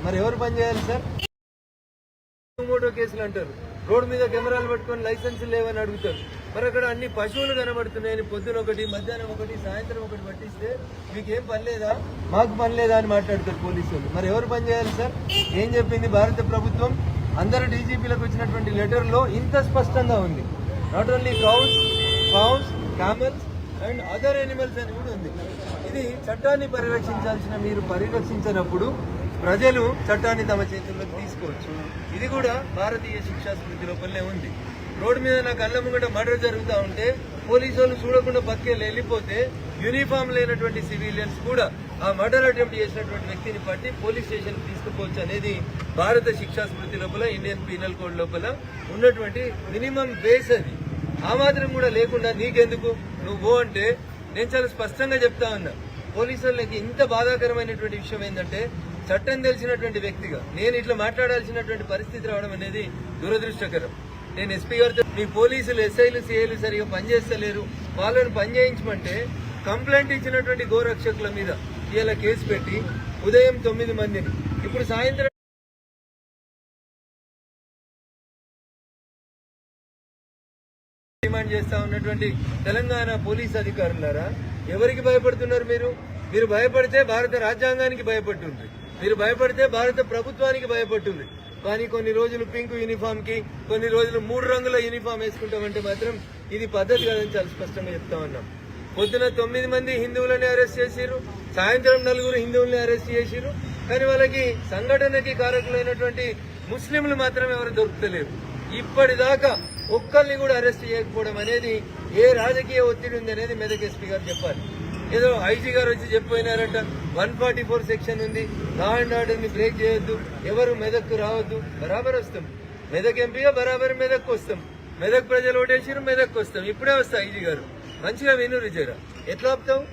మరి ఎవరు పని చేయాలి సార్? మోటో కేసులు అంటారు, రోడ్డు మీద కెమెరాలు పట్టుకొని లైసెన్స్ లేవని అడుగుతారు. మరి అక్కడ అన్ని పశువులు కనబడుతున్నాయని పొద్దున ఒకటి, మధ్యాహ్నం ఒకటి, సాయంత్రం ఒకటి పట్టిస్తే మీకేం పని లేదా, మాకు పని లేదా అని మాట్లాడతారు పోలీసులు. మరి ఎవరు పని చేయాలి సార్? ఏం చెప్పింది భారత ప్రభుత్వం? అందరు డీజీపీలకు వచ్చినటువంటి లెటర్లో ఇంత స్పష్టంగా ఉంది. Not only cows, fawns, camels and other animals అని కూడా ఉంది. ఇది చట్టాన్ని పరిరక్షించాల్సిన మీరు పరిరక్షించినప్పుడు ప్రజలు చట్టాన్ని తమ చేతుల్లోకి తీసుకోవచ్చు. ఇది కూడా భారతీయ శిక్షా స్మృతి లోపలనే ఉంది. రోడ్డు మీద నా కళ్ళ ముంగట మర్డర్ జరుగుతూ ఉంటే పోలీసు వాళ్ళు చూడకుండా పక్కేళ్ళు వెళ్ళిపోతే యూనిఫామ్ లేనటువంటి సివిలియన్స్ కూడా ఆ మర్డర్ అటెంప్ట్ చేసినటువంటి వ్యక్తిని పట్టి పోలీస్ స్టేషన్ తీసుకుపోవచ్చు అనేది భారత శిక్షా స్మృతి లోపల, ఇండియన్ పీనల్ కోడ్ లోపల ఉన్నటువంటి మినిమం బేస్. అది ఆ మాత్రం కూడా లేకుండా నీకెందుకు నువ్వు అంటే నేను చాలా స్పష్టంగా చెప్తా ఉన్నా. పోలీసు వాళ్ళకి ఇంత బాధాకరమైనటువంటి విషయం ఏంటంటే చట్టం తెలిసినటువంటి వ్యక్తిగా నేను ఇట్లా మాట్లాడాల్సినటువంటి పరిస్థితి రావడం అనేది దురదృష్టకరం. నేను ఎస్పీ గారితో మీ పోలీసులు, ఎస్ఐలు, సిఐలు సరిగా పనిచేస్తలేరు, వాళ్ళని పనిచేయించమంటే కంప్లైంట్ ఇచ్చినటువంటి గోరక్షకుల మీద ఇలా కేసు పెట్టి ఉదయం 9 మందిని ఇప్పుడు సాయంత్రం డిమాండ్ చేస్తా ఉన్నటువంటి తెలంగాణ పోలీస్ అధికారులారా, ఎవరికి భయపడుతున్నారు మీరు? మీరు భయపడితే భారత రాజ్యాంగానికి భయపడుతుంది, మీరు భయపడితే భారత ప్రభుత్వానికి భయపడుతుంది. కానీ కొన్ని రోజులు పింక్ యూనిఫామ్ కి, కొన్ని రోజులు 3 రంగుల యూనిఫామ్ వేసుకుంటామంటే మాత్రం ఇది పద్ధతి కాదని చాలా స్పష్టంగా చెప్తా ఉన్నాం. పొద్దున 9 మంది హిందువులని అరెస్ట్ చేసిరు, సాయంత్రం 4 హిందువుల్ని అరెస్ట్ చేసిరు. కానీ వాళ్ళకి సంఘటనకి కారకులైనటువంటి ముస్లింలు మాత్రం ఎవరు దొరుకుతలేరు. ఇప్పటిదాకా ఒక్కరిని కూడా అరెస్ట్ చేయకపోవడం అనేది ఏ రాజకీయ ఒత్తిడి ఉంది అనేది మెదక్ ఎస్పీ గారు చెప్పాలి. ఏదో ఐజీ గారు వచ్చి చెప్పిపోయినారంట 144 సెక్షన్ ఉంది, లా అండ్ ఆర్డర్ ని బ్రేక్ చేయొద్దు, ఎవరు మెదక్కు రావద్దు. బరాబర్ వస్తాం, మెదక్ ఎంపీగా బరాబర్ మెదక్కు వస్తాం. మెదక్ ప్రజలు ఓటేసిరు, మెదక్కు వస్తాం. ఇప్పుడే వస్తా ఐజీ గారు, మంచిగా వినురు జరా. ఎట్లా ఆపుతావు?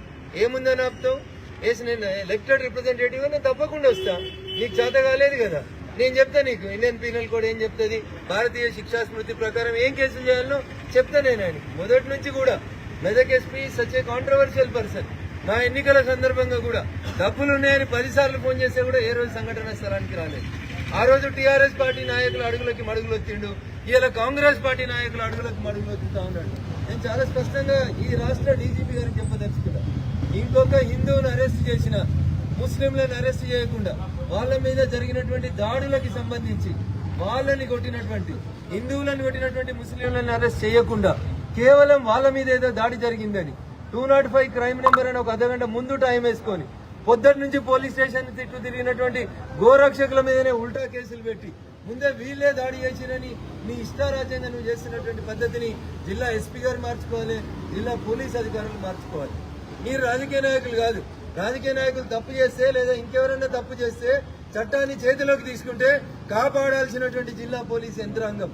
ఏముందని ఆపుతావు? వేసి నేను ఎలక్టెడ్ రిప్రజెంటేటివ్ నేను తప్పకుండా వస్తా. నీకు చేత కాలేదు కదా, నేను చెప్తా నీకు. ఇండియన్ పీనల్ కోడ్ ఏం చెప్తుంది, భారతీయ శిక్షా స్మృతి ప్రకారం ఏం కేసులు చేయాలనో చెప్తా నేను. ఆయన మొదటి నుంచి కూడా Medak SP such a controversial person. నా ఎన్నికల సందర్భంగా కూడా డబ్బులు ఉన్నాయని 10 సార్లు ఫోన్ చేస్తే కూడా ఏ రోజు సంఘటన స్థలానికి రాలేదు. ఆ రోజు టీఆర్ఎస్ పార్టీ నాయకులు అడుగులకి మడుగులు వచ్చిండు, ఇలా కాంగ్రెస్ పార్టీ నాయకులు అడుగులకి మడుగులు వచ్చుతా ఉన్నాడు. నేను చాలా స్పష్టంగా ఈ రాష్ట్ర డీజీపీ గారికి చెప్పదలుచుకున్నా, ఇంకొక హిందువును అరెస్ట్ చేసిన, ముస్లింలను అరెస్ట్ చేయకుండా వాళ్ళ మీద జరిగినటువంటి దాడులకి సంబంధించి వాళ్ళని కొట్టినటువంటి, హిందువులను కొట్టినటువంటి ముస్లింలను అరెస్ట్ చేయకుండా కేవలం వాళ్ళ మీద ఏదో దాడి జరిగిందని 205 క్రైమ్ నెంబర్ అని ఒక అర్ధగంట ముందు టైం వేసుకొని పొద్దుటి నుంచి పోలీస్ స్టేషన్ చుట్టూ తిరిగినటువంటి గోరక్షకుల మీదనే ఉల్టా కేసులు పెట్టి ముందే వీళ్ళే దాడి చేసిరని నీ ఇష్టారాజ్యంగా నువ్వు చేస్తున్నటువంటి పద్ధతిని జిల్లా ఎస్పీ గారు మార్చుకోవాలి, జిల్లా పోలీస్ అధికారులు మార్చుకోవాలి. మీరు రాజకీయ నాయకులు కాదు. రాజకీయ నాయకులు తప్పు చేస్తే లేదా ఇంకెవరైనా తప్పు చేస్తే చట్టాన్ని చేతిలోకి తీసుకుంటే కాపాడాల్సినటువంటి జిల్లా పోలీస్ యంత్రాంగం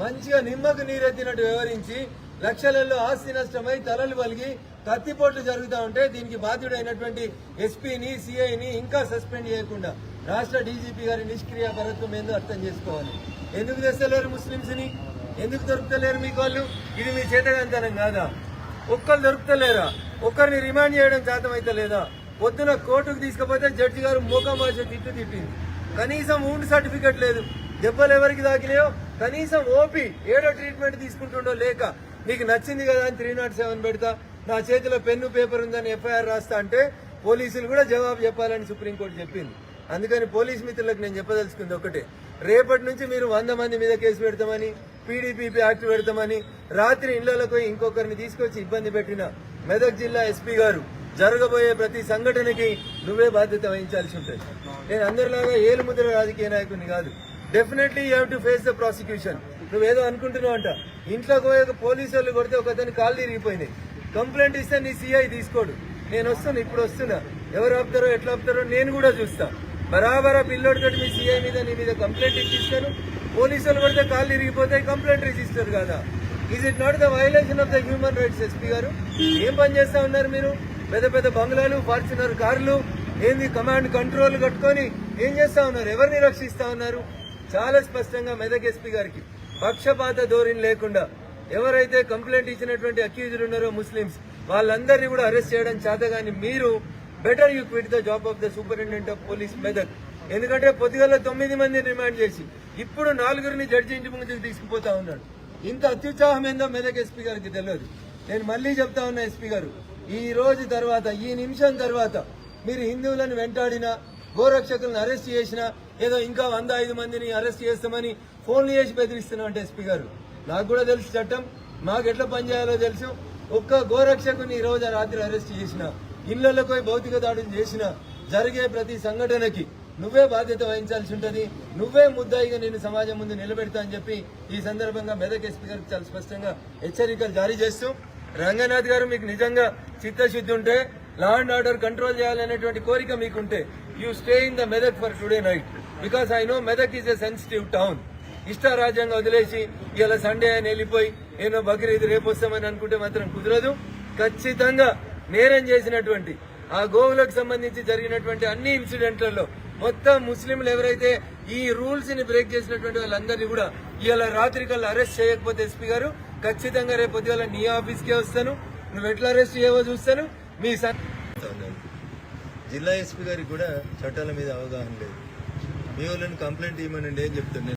మంచిగా నిమ్మకు నీరెత్తినట్టు వ్యవహరించి లక్షలలో ఆస్తి నష్టమై తలలు పలిగి కత్తిపోట్లు జరుగుతూ ఉంటే దీనికి బాధ్యుడైనటువంటి ఎస్పీని, సిఐని ఇంకా సస్పెండ్ చేయకుండా రాష్ట్ర డీజీపీ గారి నిష్క్రియ పరత్వం ఏందో అర్థం చేసుకోవాలి. ఎందుకు తెస్తలేరు ముస్లింస్ ని? ఎందుకు దొరుకుతలేరు మీకు వాళ్ళు? ఇది మీ చేతగాంతనం కాదా? ఒక్కరు దొరుకుతలేరా? ఒక్కరిని రిమాండ్ చేయడం శాతమైతే లేదా? పొద్దున కోర్టుకు తీసుకుపోతే జడ్జి గారు మోకామాష తిట్టింది. కనీసం ఊండ్ సర్టిఫికెట్ లేదు, దెబ్బలు ఎవరికి తాకినాయో కనీసం ఓపీ ఏడో ట్రీట్మెంట్ తీసుకుంటుండో లేక నీకు నచ్చింది కదా అని 307 పెడతా, నా చేతిలో పెన్ను పేపర్ ఉందని ఎఫ్ఐఆర్ రాస్తా అంటే పోలీసులు కూడా జవాబు చెప్పాలని సుప్రీంకోర్టు చెప్పింది. అందుకని పోలీస్ మిత్రులకు నేను చెప్పదలుచుకుంది ఒకటే, రేపటి నుంచి మీరు 100 మంది మీద కేసు పెడతామని, పీడీపీపీ యాక్ట్ పెడతామని రాత్రి ఇళ్లలోకి ఇంకొకరిని తీసుకొచ్చి ఇబ్బంది పెట్టిన మెదక్ జిల్లా ఎస్పీ గారు జరగబోయే ప్రతి సంఘటనకి నువ్వే బాధ్యత వహించాల్సి ఉంటుంది. నేను అందరిలాగా ఏలుముద్ర రాజకీయ నాయకుడిని కాదు. Definitely you have to face the prosecution. నువ్వేదో అనుకుంటున్నావు అంట, ఇంట్లోకి పోయే పోలీసు వాళ్ళు కొడితే ఒకతని కాళ్ళు తిరిగిపోయినాయి, కంప్లైంట్ ఇస్తే నీ సిఐ తీసుకోడు. నేను వస్తాను, ఇప్పుడు వస్తున్నా, ఎవరు ఆపుతారో ఎట్లా ఆపుతారో నేను కూడా చూస్తా. బరాబరా పిల్లోడితో మీ సిఐ మీద నీ మీద కంప్లైంట్ ఇచ్చిస్తాను. పోలీసు వాళ్ళు కొడితే కాళ్ళు తిరిగిపోతే కంప్లైంట్ రిజిస్టర్ కాదా? Is it not the violation of the human rights? SP గారు ఏం పని చేస్తా ఉన్నారు మీరు? పెద్ద పెద్ద బంగ్లాలు, ఫార్చునర్ కార్లు, ఏంది కమాండ్ కంట్రోల్ కట్టుకొని ఏం చేస్తా ఉన్నారు? ఎవరిని రక్షిస్తా ఉన్నారు? చాలా స్పష్టంగా మెదక్ ఎస్పీ గారికి పక్షపాత ధోరణి లేకుండా ఎవరైతే కంప్లైంట్ ఇచ్చినటువంటి అక్యూజ్డ్ ఉన్నారో ముస్లిమ్స్ వాళ్ళందరినీ కూడా అరెస్ట్ చేయడం చేతగాని మీరు better you quit the job of the superintendent of police Medak. ఎందుకంటే పొద్దుగల 9 మందిని రిమాండ్ చేసి ఇప్పుడు 4గురిని జడ్జి ఇంటి ముందుకు తీసుకుపోతా ఉన్నాడు. ఇంత అత్యుత్సాహం ఏందో మెదక్ ఎస్పీ గారికి తెలియదు. నేను మళ్ళీ చెప్తా ఉన్నా ఎస్పీ గారు, ఈ రోజు తర్వాత ఈ నిమిషం తర్వాత మీరు హిందువులను వెంటాడినా గోరక్షకులను అరెస్ట్ చేసినా ఏదో ఇంకా 105 మందిని అరెస్ట్ చేస్తామని ఫోన్లు చేసి బెదిరిస్తున్నాం అంటే ఎస్పీ గారు, నాకు కూడా తెలుసు చట్టం, మాకు ఎట్లా పనిచేయాలో తెలుసు. ఒక్క గోరక్షకుని ఈ రోజు రాత్రి అరెస్ట్ చేసినా, ఇళ్లలోకి పోయి భౌతిక దాడులు చేసినా జరిగే ప్రతి సంఘటనకి నువ్వే బాధ్యత వహించాల్సి ఉంటది. నువ్వే ముద్దాయిగా నేను సమాజం ముందు నిలబెడతా అని చెప్పి ఈ సందర్భంగా మెదక్ ఎస్పీ గారికి చాలా స్పష్టంగా హెచ్చరికలు జారీ చేస్తూ, రంగనాథ్ గారు మీకు నిజంగా చిత్తశుద్ధి ఉంటే, లా అండ్ ఆర్డర్ కంట్రోల్ చేయాలనేటువంటి కోరిక మీకుంటే, you stay in the Medak for today night because I know Medak is a sensitive town. ఇష్టారాజ్యంగా వదిలేసి ఇలా సండే అని వెళ్ళిపోయి ఏదో బక్రీద్ రేపు వస్తామని అనుకుంటే మాత్రం కుదరదు. ఖచ్చితంగా నేరం చేసినటువంటి ఆ గోవులకు సంబంధించి జరిగినటువంటి అన్ని ఇన్సిడెంట్లలో మొత్తం ముస్లింలు ఎవరైతే ఈ రూల్స్ ని బ్రేక్ చేసినటువంటి వాళ్ళందరినీ కూడా ఇవాళ రాత్రి కల్లా అరెస్ట్ చేయకపోతే ఎస్పీ గారు ఖచ్చితంగా రేపు పొద్దుగాల నీ ఆఫీస్కే వస్తాను, నువ్వు ఎట్లా అరెస్ట్ చేయవో చూస్తాను. మీ జిల్లా ఎస్పీ గారికి కూడా చట్టాల మీద అవగాహన లేదు. మీ వాళ్ళని కంప్లైంట్ ఇవ్వమనండి ఏం చెప్తాను.